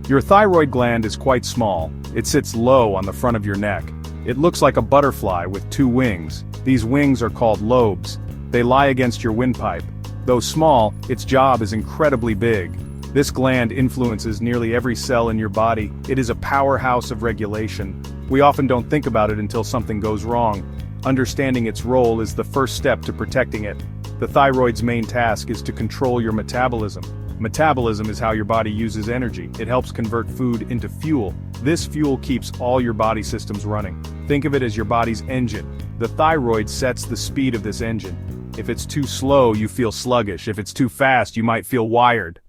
Your thyroid gland is quite small. It sits low on the front of your neck. It looks like a butterfly with two wings. These wings are called lobes. They lie against your windpipe. Though small, its job is incredibly big. This gland influences nearly every cell in your body. It is a powerhouse of regulation. We often don't think about it until something goes wrong. Understanding its role is the first step to protecting it. The thyroid's main task is to control your metabolism. Metabolism is how your body uses energy. It helps convert food into fuel. This fuel keeps all your body systems running. Think of it as your body's engine. The thyroid sets the speed of this engine. If it's too slow, you feel sluggish. If it's too fast, you might feel wired.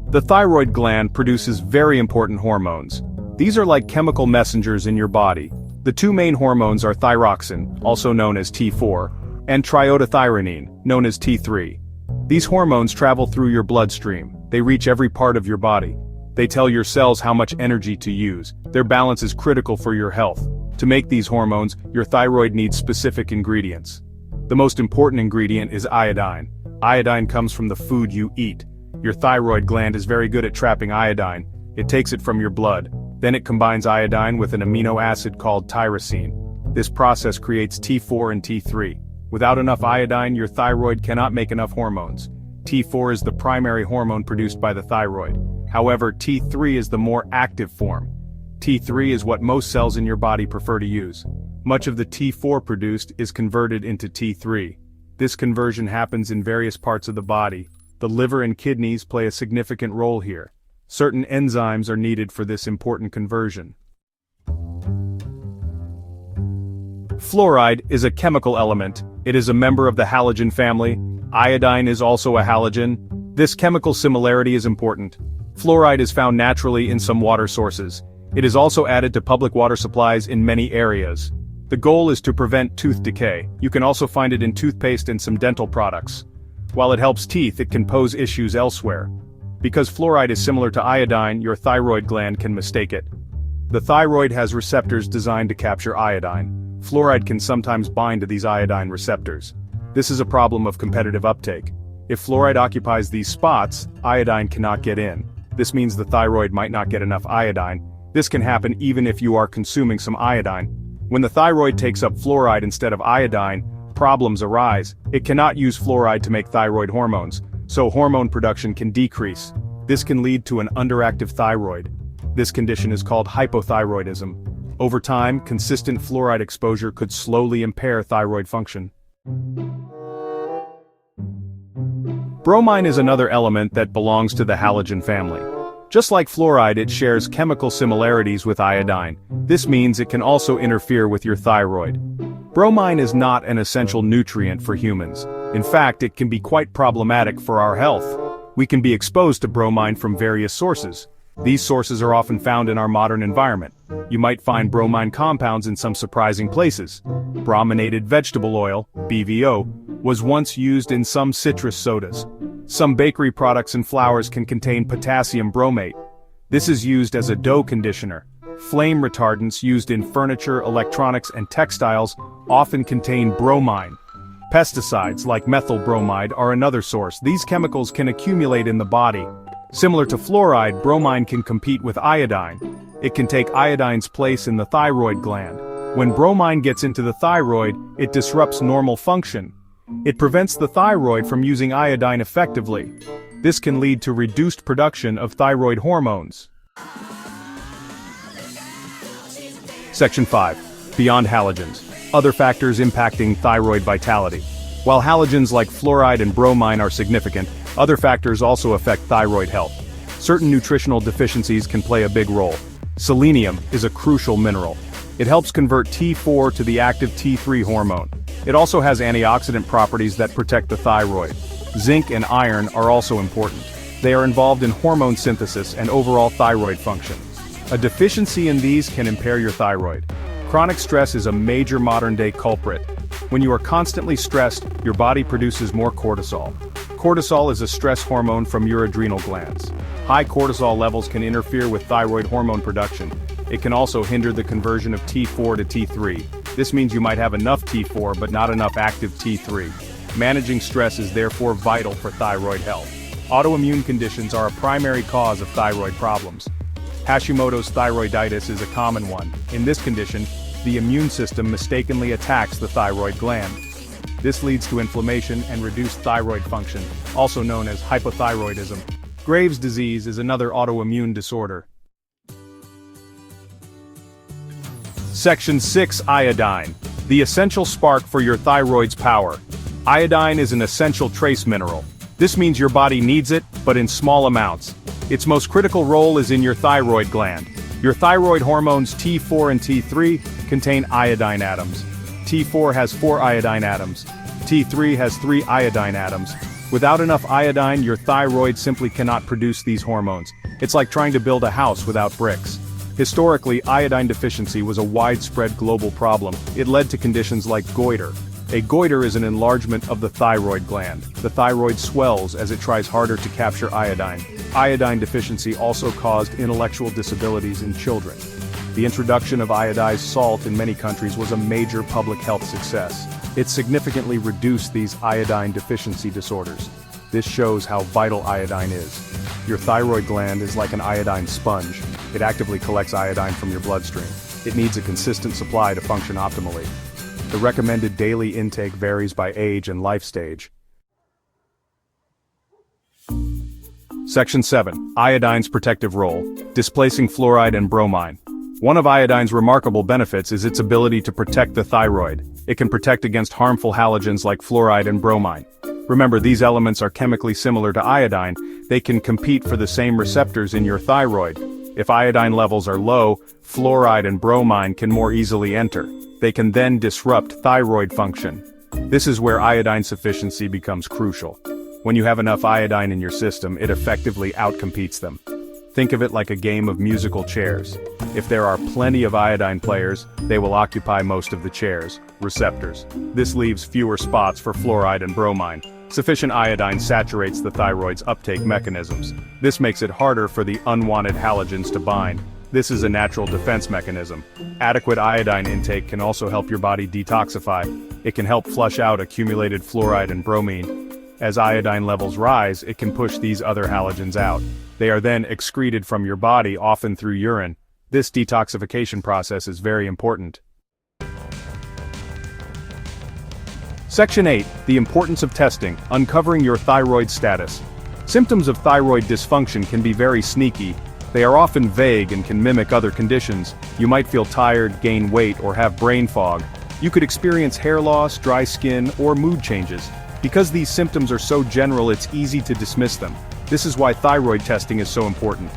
The thyroid gland produces very important hormones. These are like chemical messengers in your body. The two main hormones are thyroxine, also known as T4, and triiodothyronine, known as T3. These hormones travel through your bloodstream. They reach every part of your body. They tell your cells how much energy to use. Their balance is critical for your health. To make these hormones, your thyroid needs specific ingredients. The most important ingredient is iodine. Iodine comes from the food you eat. Your thyroid gland is very good at trapping iodine. It takes it from your blood. Then it combines iodine with an amino acid called tyrosine. This process creates T4 and T3. Without enough iodine, your thyroid cannot make enough hormones. T4 is the primary hormone produced by the thyroid. However, T3 is the more active form. T3 is what most cells in your body prefer to use. Much of the T4 produced is converted into T3. This conversion happens in various parts of the body. The liver and kidneys play a significant role here. Certain enzymes are needed for this important conversion. Fluoride is a chemical element. It is a member of the halogen family. Iodine is also a halogen. This chemical similarity is important. Fluoride is found naturally in some water sources. It is also added to public water supplies in many areas. The goal is to prevent tooth decay. You can also find it in toothpaste and some dental products. While it helps teeth, it can pose issues elsewhere. Because fluoride is similar to iodine, your thyroid gland can mistake it. The thyroid has receptors designed to capture iodine. Fluoride can sometimes bind to these iodine receptors. This is a problem of competitive uptake. If fluoride occupies these spots, iodine cannot get in. This means the thyroid might not get enough iodine. This can happen even if you are consuming some iodine. When the thyroid takes up fluoride instead of iodine, problems arise. It cannot use fluoride to make thyroid hormones, so hormone production can decrease. This can lead to an underactive thyroid. This condition is called hypothyroidism. Over time, consistent fluoride exposure could slowly impair thyroid function. Bromine is another element that belongs to the halogen family. Just like fluoride, it shares chemical similarities with iodine. This means it can also interfere with your thyroid. Bromine is not an essential nutrient for humans. In fact, it can be quite problematic for our health. We can be exposed to bromine from various sources. These sources are often found in our modern environment. You might find bromine compounds in some surprising places. Brominated vegetable oil, BVO, was once used in some citrus sodas. Some bakery products and flours can contain potassium bromate. This is used as a dough conditioner. Flame retardants used in furniture, electronics, and textiles often contain bromine. Pesticides like methyl bromide are another source. These chemicals can accumulate in the body. Similar to fluoride, bromine can compete with iodine. It can take iodine's place in the thyroid gland. When bromine gets into the thyroid, it disrupts normal function. It prevents the thyroid from using iodine effectively. This can lead to reduced production of thyroid hormones. Section 5. Beyond halogens. Other factors impacting thyroid vitality. While halogens like fluoride and bromine are significant, other factors also affect thyroid health. Certain nutritional deficiencies can play a big role. Selenium is a crucial mineral. It helps convert T4 to the active T3 hormone. It also has antioxidant properties that protect the thyroid. Zinc and iron are also important. They are involved in hormone synthesis and overall thyroid function. A deficiency in these can impair your thyroid. Chronic stress is a major modern-day culprit. When you are constantly stressed, your body produces more cortisol. Cortisol is a stress hormone from your adrenal glands. High cortisol levels can interfere with thyroid hormone production. It can also hinder the conversion of T4 to T3. This means you might have enough T4 but not enough active T3. Managing stress is therefore vital for thyroid health. Autoimmune conditions are a primary cause of thyroid problems. Hashimoto's thyroiditis is a common one. In this condition, the immune system mistakenly attacks the thyroid gland. This leads to inflammation and reduced thyroid function, also known as hypothyroidism. Graves' disease is another autoimmune disorder. Section 6. Iodine. The essential spark for your thyroid's power. Iodine is an essential trace mineral. This means your body needs it, but in small amounts. Its most critical role is in your thyroid gland. Your thyroid hormones T4 and T3 contain iodine atoms. T4 has 4 iodine atoms. T3 has 3 iodine atoms. Without enough iodine, your thyroid simply cannot produce these hormones. It's like trying to build a house without bricks. Historically, iodine deficiency was a widespread global problem. It led to conditions like goiter. A goiter is an enlargement of the thyroid gland. The thyroid swells as it tries harder to capture iodine. Iodine deficiency also caused intellectual disabilities in children. The introduction of iodized salt in many countries was a major public health success. It significantly reduced these iodine deficiency disorders. This shows how vital iodine is. Your thyroid gland is like an iodine sponge. It actively collects iodine from your bloodstream. It needs a consistent supply to function optimally. The recommended daily intake varies by age and life stage. Section 7. Iodine's protective role. Displacing fluoride and bromine. One of iodine's remarkable benefits is its ability to protect the thyroid. It can protect against harmful halogens like fluoride and bromine. Remember, these elements are chemically similar to iodine. They can compete for the same receptors in your thyroid. If iodine levels are low, fluoride and bromine can more easily enter. They can then disrupt thyroid function. This is where iodine sufficiency becomes crucial. When you have enough iodine in your system, it effectively outcompetes them. Think of it like a game of musical chairs. If there are plenty of iodine players, they will occupy most of the chairs, receptors. This leaves fewer spots for fluoride and bromine. Sufficient iodine saturates the thyroid's uptake mechanisms. This makes it harder for the unwanted halogens to bind. This is a natural defense mechanism. Adequate iodine intake can also help your body detoxify. It can help flush out accumulated fluoride and bromine. As iodine levels rise, it can push these other halogens out. They are then excreted from your body, often through urine. This detoxification process is very important. Section 8. The importance of testing, uncovering your thyroid status. Symptoms of thyroid dysfunction can be very sneaky. They are often vague and can mimic other conditions. You might feel tired, gain weight, or have brain fog. You could experience hair loss, dry skin, or mood changes. Because these symptoms are so general, it's easy to dismiss them. This is why thyroid testing is so important.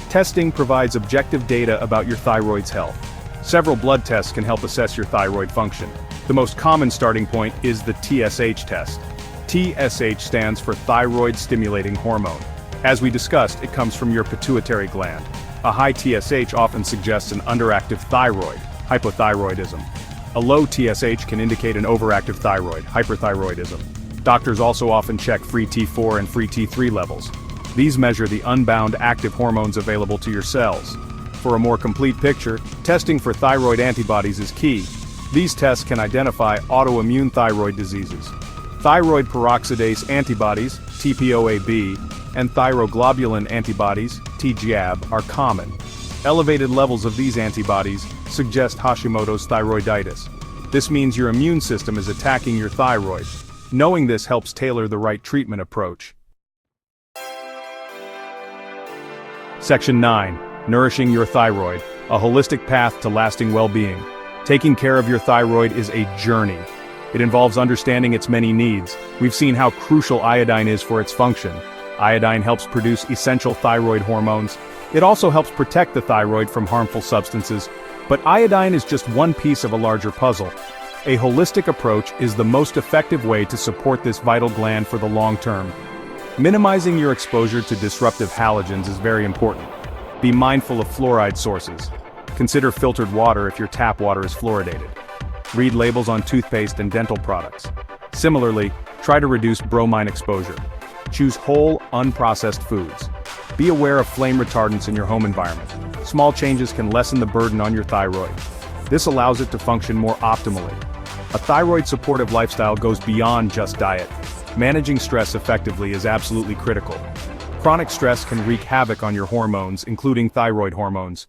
Testing provides objective data about your thyroid's health. Several blood tests can help assess your thyroid function. The most common starting point is the TSH test. TSH stands for thyroid stimulating hormone. As we discussed, it comes from your pituitary gland. A high TSH often suggests an underactive thyroid, hypothyroidism. A low TSH can indicate an overactive thyroid, hyperthyroidism. Doctors also often check free T4 and free T3 levels. These measure the unbound active hormones available to your cells. For a more complete picture, testing for thyroid antibodies is key. These tests can identify autoimmune thyroid diseases. Thyroid peroxidase antibodies, TPOAB, and thyroglobulin antibodies, TGAB, are common. Elevated levels of these antibodies suggest Hashimoto's thyroiditis. This means your immune system is attacking your thyroid. Knowing this helps tailor the right treatment approach. Section 9. Nourishing your thyroid, a holistic path to lasting well-being. Taking care of your thyroid is a journey. It involves understanding its many needs. We've seen how crucial iodine is for its function. Iodine helps produce essential thyroid hormones. It also helps protect the thyroid from harmful substances. But iodine is just one piece of a larger puzzle. A holistic approach is the most effective way to support this vital gland for the long term. Minimizing your exposure to disruptive halogens is very important. Be mindful of fluoride sources. Consider filtered water if your tap water is fluoridated. Read labels on toothpaste and dental products. Similarly, try to reduce bromine exposure. Choose whole, unprocessed foods. Be aware of flame retardants in your home environment. Small changes can lessen the burden on your thyroid. This allows it to function more optimally. A thyroid-supportive lifestyle goes beyond just diet. Managing stress effectively is absolutely critical. Chronic stress can wreak havoc on your hormones, including thyroid hormones.